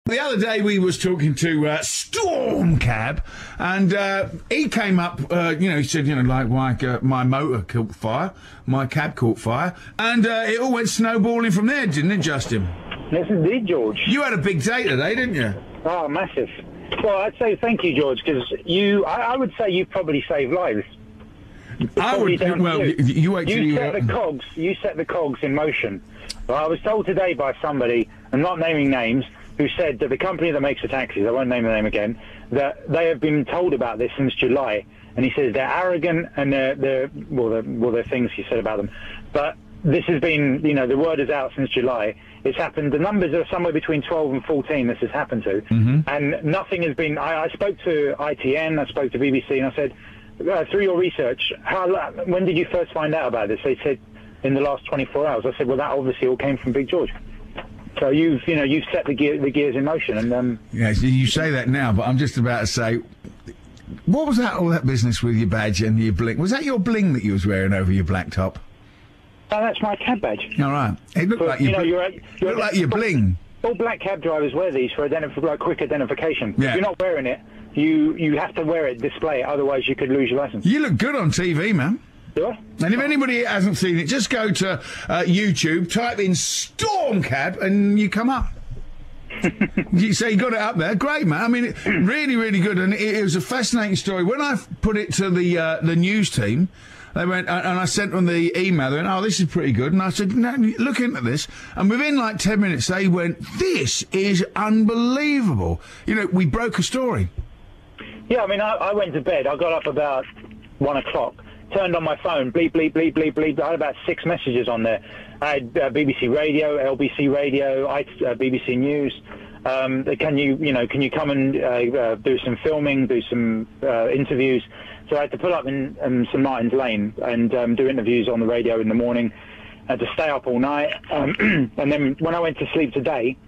The other day we was talking to Stormcab, and he came up, he said, like my motor caught fire, my cab caught fire, and it all went snowballing from there, didn't it, Justin? Yes, indeed, George. You had a big day today, didn't you? Oh, massive. Well, I'd say thank you, George, because I would say you've probably saved lives. I would. Well, you wait till you set the cogs. You set the cogs in motion. Well, I was told today by somebody, I'm not naming names, who said that the company that makes the taxis, I won't name the name again, that they have been told about this since July. And he says they're arrogant and they're things he said about them. But this has been, the word is out since July. It's happened. The numbers are somewhere between 12 and 14 this has happened to. Mm-hmm. And nothing has been, I spoke to ITN, I spoke to BBC, and I said, through your research, when did you first find out about this? They said in the last 24 hours. I said, well, that obviously all came from Big George. So you've set the gears in motion. And yeah, you say that now, but I'm just about to say, what was all that business with your badge and your bling? Was that your bling that you was wearing over your black top? No, that's my cab badge. All right. It looked like your bling. All black cab drivers wear these for quick identification. Yeah. If you're not wearing it, you have to wear it, display it, otherwise you could lose your license. You look good on TV, man. Do I? And if anybody hasn't seen it, just go to YouTube, type in Stormcab, and you come up. You say you got it up there. Great, man. I mean, really, really good. And it was a fascinating story. When I put it to the news team, they went, and I sent them the email, they went, oh, this is pretty good. And I said, no, look into this. And within like 10 minutes, they went, this is unbelievable. We broke a story. Yeah, I mean, I went to bed. I got up about 1 o'clock, turned on my phone, bleep, bleep, bleep, bleep, bleep. I had about 6 messages on there. I had BBC Radio, LBC Radio, BBC News. Can you come and do some filming, do some interviews? So I had to pull up in St Martin's Lane and do interviews on the radio in the morning. I had to stay up all night. And then when I went to sleep today,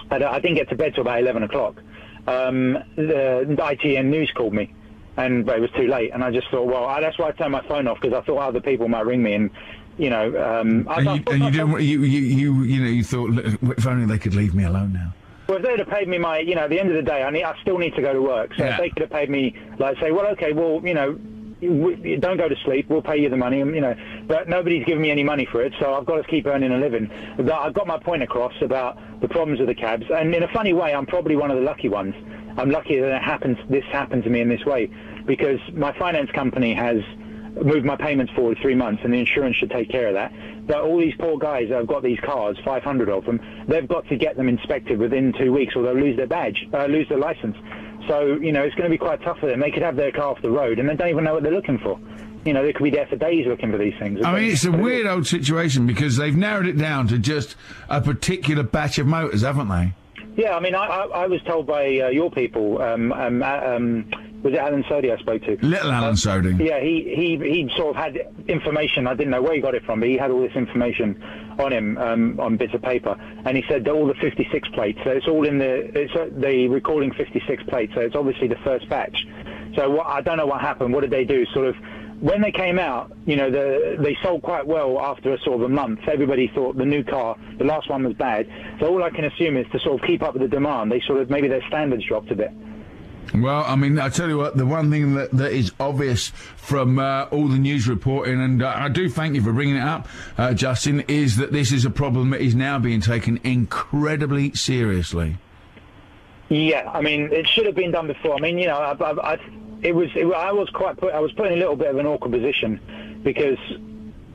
I didn't get to bed till about 11 o'clock. The ITN News called me, but it was too late. And I just thought, well, that's why I turned my phone off, because I thought other people might ring me. And, you thought, if only they could leave me alone now. Well, if they'd have paid me at the end of the day, I still need to go to work. So if they could have paid me, say, well, okay, well, don't go to sleep, we'll pay you the money, but nobody's giving me any money for it, so I've got to keep earning a living. But I've got my point across about the problems with the cabs, and in a funny way, I'm probably one of the lucky ones. I'm lucky that this happened to me in this way, because my finance company has moved my payments forward 3 months, and the insurance should take care of that. But all these poor guys that have got these cars, 500 of them, they've got to get them inspected within 2 weeks, or they'll lose their badge, lose their license. So, it's going to be quite tough for them. They could have their car off the road, and they don't even know what they're looking for. They could be there for days looking for these things. I mean, it's a weird old situation, because they've narrowed it down to just a particular batch of motors, haven't they? Yeah, I mean, I was told by your people, was it Alan Soddy I spoke to? Little Alan Soddy. Yeah, he sort of had information. I didn't know where he got it from, but he had all this information on him on bits of paper, and he said that all the 56 plates. So it's all in the recording 56 plates. So it's obviously the first batch. So I don't know what happened. What did they do? Sort of when they came out, they sold quite well after a sort of a month. Everybody thought the new car, the last one was bad. So all I can assume is to sort of keep up with the demand, they sort of maybe their standards dropped a bit. Well, I mean, I tell you what, the one thing that is obvious from all the news reporting, and I do thank you for bringing it up, Justin, is that this is a problem that is now being taken incredibly seriously. Yeah, I mean, it should have been done before. I mean, I was put in a little bit of an awkward position, because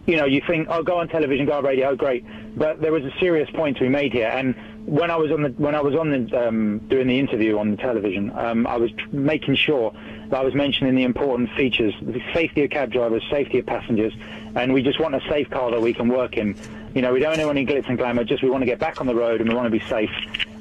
you think, oh, go on television, go on radio, great, but there was a serious point to be made here. And when I was doing the interview on the television, I was making sure that I was mentioning the important features: the safety of cab drivers, safety of passengers, and we just want a safe car that we can work in. We don't want any glitz and glamour. Just we want to get back on the road and we want to be safe.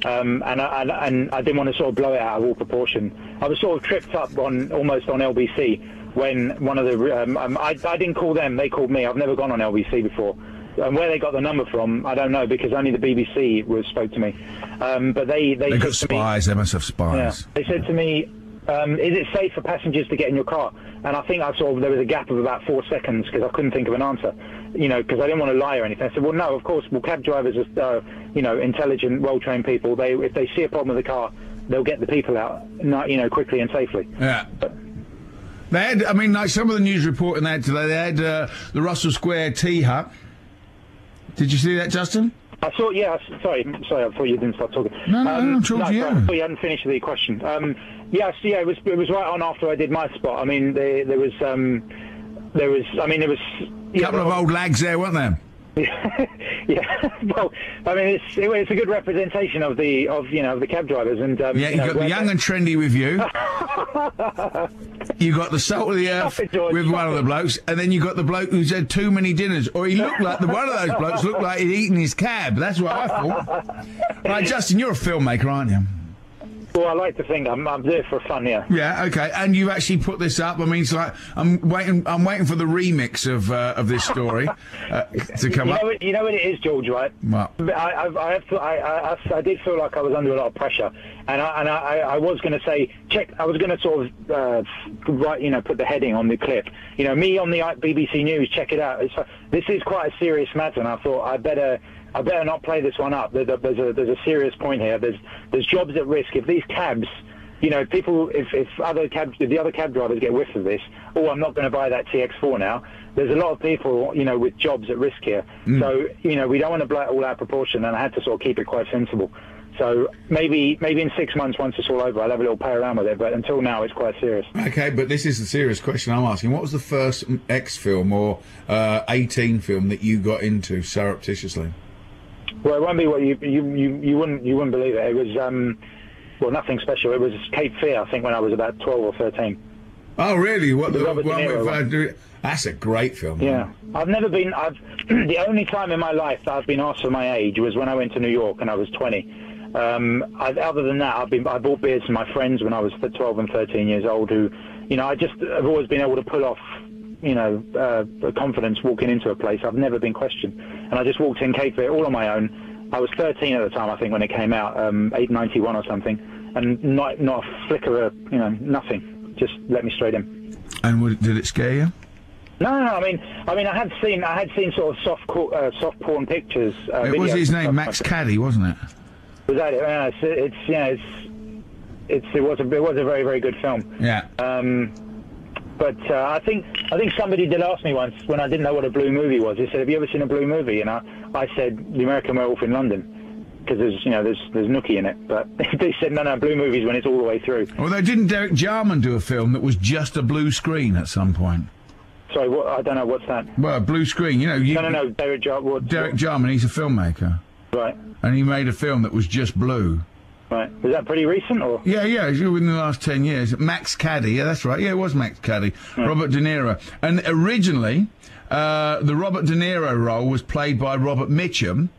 And I didn't want to sort of blow it out of all proportion. I was sort of tripped up almost on LBC when one of the I didn't call them, they called me. I've never gone on LBC before. And where they got the number from, I don't know, because only the BBC spoke to me. But they got spies. They must have spies. Yeah, they said to me, Is it safe for passengers to get in your car? And I think there was a gap of about 4 seconds because I couldn't think of an answer, because I didn't want to lie or anything. I said, well, no, of course. Well, cab drivers are, intelligent, well-trained people. If they see a problem with the car, they'll get the people out, quickly and safely. Yeah. They had, like some of the news reporting they had today, they had the Russell Square Tea Hut. Did you see that, Justin? I saw, yeah. Sorry, I thought you didn't start talking. No, I'm talking to you. I thought you hadn't finished the question. It was right on after I did my spot. There was a couple of old lags there, weren't there? Yeah. Well, it's a good representation of the cab drivers, and you got the young and trendy with you. You got the salt of the earth with one of the blokes, and then you got the bloke who's had too many dinners, or he looked like one of those blokes looked like he'd eaten his cab. That's what I thought. Right, Justin, you're a filmmaker, aren't you? Well, I like to think I'm there for fun, yeah. Yeah, okay. And you've actually put this up. It's like I'm waiting for the remix of this story to come up. You know what it is, George, right? What? I did feel like I was under a lot of pressure, and I was going to say I was going to sort of put the heading on the clip. Me on the BBC News, check it out. This is quite a serious matter, and I thought I better not play this one up. There's a serious point here. There's jobs at risk. If these cabs, people, if the other cab drivers get whiff of this, I'm not going to buy that TX4 now. There's a lot of people, with jobs at risk here. So, we don't want to blow it all out of proportion, and I had to sort of keep it quite sensible. So maybe in 6 months, once it's all over, I'll have a little play around with it. But until now, it's quite serious. Okay, but this is the serious question I'm asking. What was the first X film or 18 film that you got into surreptitiously? Well, it won't be what you wouldn't believe it. It was nothing special. It was Cape Fear, I think, when I was about 12 or 13. Oh, really? What the Robert De Niro one? That's a great film. Yeah, the only time in my life that I've been asked for my age was when I went to New York and I was 20. Other than that, I bought beers from my friends when I was 12 and 13 years old. Who, I just have always been able to pull off, confidence walking into a place. I've never been questioned, and I just walked in Cape Fear all on my own. I was 13 at the time, I think, when it came out, 891 or something, and not a flicker of, nothing. Just let me straight in. And did it scare you? No. I had seen sort of soft porn pictures. It was his name, Max Caddy, wasn't it? Was that it? It was a very, very good film. Yeah. But I think somebody did ask me once when I didn't know what a blue movie was. They said, "Have you ever seen a blue movie?" And I said, "The American Werewolf in London." Because there's Nookie in it, but they said no, blue movies when it's all the way through. Although didn't Derek Jarman do a film that was just a blue screen at some point? Sorry, I don't know, what's that? Well, a blue screen, No, Derek Jarman, he's a filmmaker. Right. And he made a film that was just blue. Right. Was that pretty recent, or? Yeah, it's within the last 10 years. Max Caddy, yeah, that's right. Yeah, it was Max Caddy. Right. Robert De Niro. And originally, the Robert De Niro role was played by Robert Mitchum,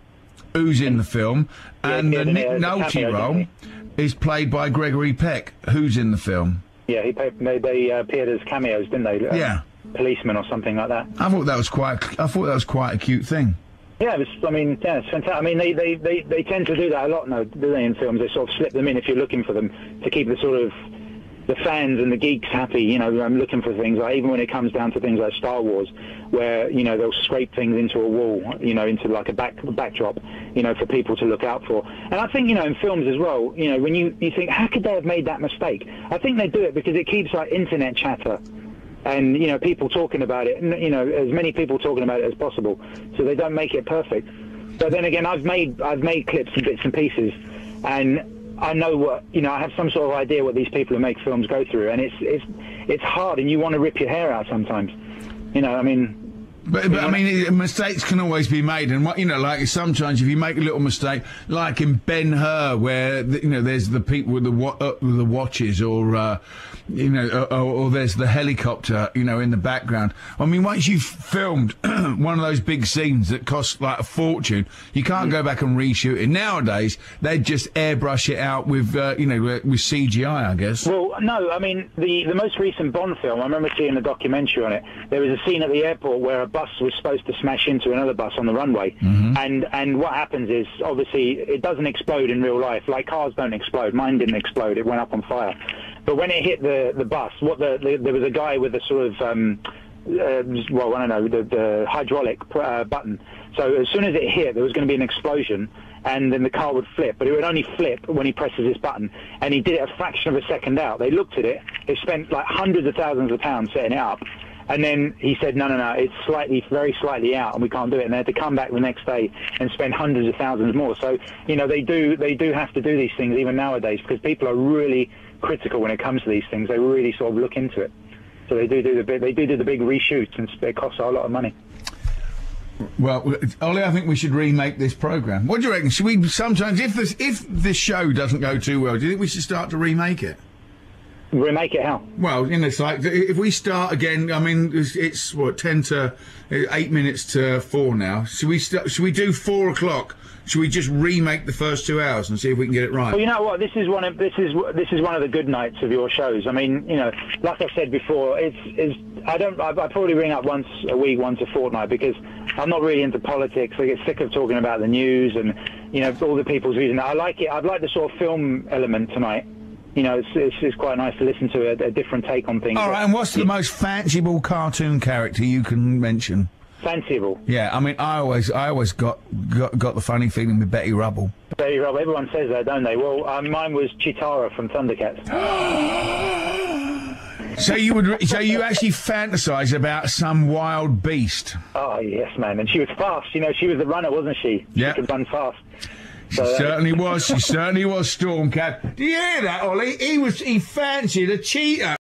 who's in the film, and the Nick Nolte role is played by Gregory Peck, who's in the film. Yeah, they appeared as cameos, didn't they? Yeah. Policemen or something like that. I thought that was quite a cute thing. Yeah, it's fantastic. I mean, they tend to do that a lot now, do they, in films? They sort of slip them in if you're looking for them to keep the fans and the geeks happy. I'm looking for things like, even when it comes down to things like Star Wars, where they'll scrape things into a wall, into like a backdrop, for people to look out for. And I think in films as well, when you think, how could they have made that mistake? I think they do it because it keeps like internet chatter. And people talking about it, as many people talking about it as possible, so they don't make it perfect. But then again, I've made clips and bits and pieces, and I know what I have some sort of idea what these people who make films go through, and it's hard, and you want to rip your hair out sometimes. But I mean, mistakes can always be made, and like sometimes if you make a little mistake, like in Ben-Hur, where there's the people with the watches, or or there's the helicopter, in the background. I mean, once you've filmed one of those big scenes that costs like a fortune, you can't go back and reshoot it. Nowadays, they just airbrush it out with with CGI, I guess. Well, no, I mean the most recent Bond film, I remember seeing a documentary on it. There was a scene at the airport where a bus was supposed to smash into another bus on the runway, and what happens is, obviously, it doesn't explode in real life. Like cars don't explode. Mine didn't explode. It went up on fire. But when it hit the bus, there was a guy with a sort of well, I don't know, the hydraulic button. So as soon as it hit, there was going to be an explosion, and then the car would flip. But it would only flip when he presses this button, and he did it a fraction of a second out. They looked at it. They spent like hundreds of thousands of pounds setting it up. And then he said, no, it's very slightly out, and we can't do it. And they had to come back the next day and spend hundreds of thousands more. So, you know, they do have to do these things even nowadays, because people are really critical when it comes to these things. They really sort of look into it. So they do the big reshoots, and it costs a lot of money. Well, Ollie, I think we should remake this programme. What do you reckon? Should we sometimes, if this show doesn't go too well, do you think we should start to remake it? Remake it how? Well, you know, it's like if we start again. I mean, it's what 8 minutes to 4 now. Should we do 4 o'clock? Should we just remake the first 2 hours and see if we can get it right? Well, you know what? This is one of the good nights of your shows. I mean, you know, like I've said before, I probably ring up once a week, once a fortnight, because I'm not really into politics. I get sick of talking about the news and, you know, all the people's views. And I like it. I'd like the sort of film element tonight. You know, it's quite nice to listen to a different take on things. All right, and what's the most fanciful cartoon character you can mention? Fanciful? Yeah, I mean, I always got the funny feeling with Betty Rubble. Betty Rubble, everyone says that, don't they? Well, mine was Chitara from Thundercats. So you actually fantasise about some wild beast? Oh yes, man, and she was fast. You know, she was the runner, wasn't she? Yeah, she could run fast. She certainly was. She certainly was, Stormcab. Do you hear that, Ollie? He fancied a cheetah.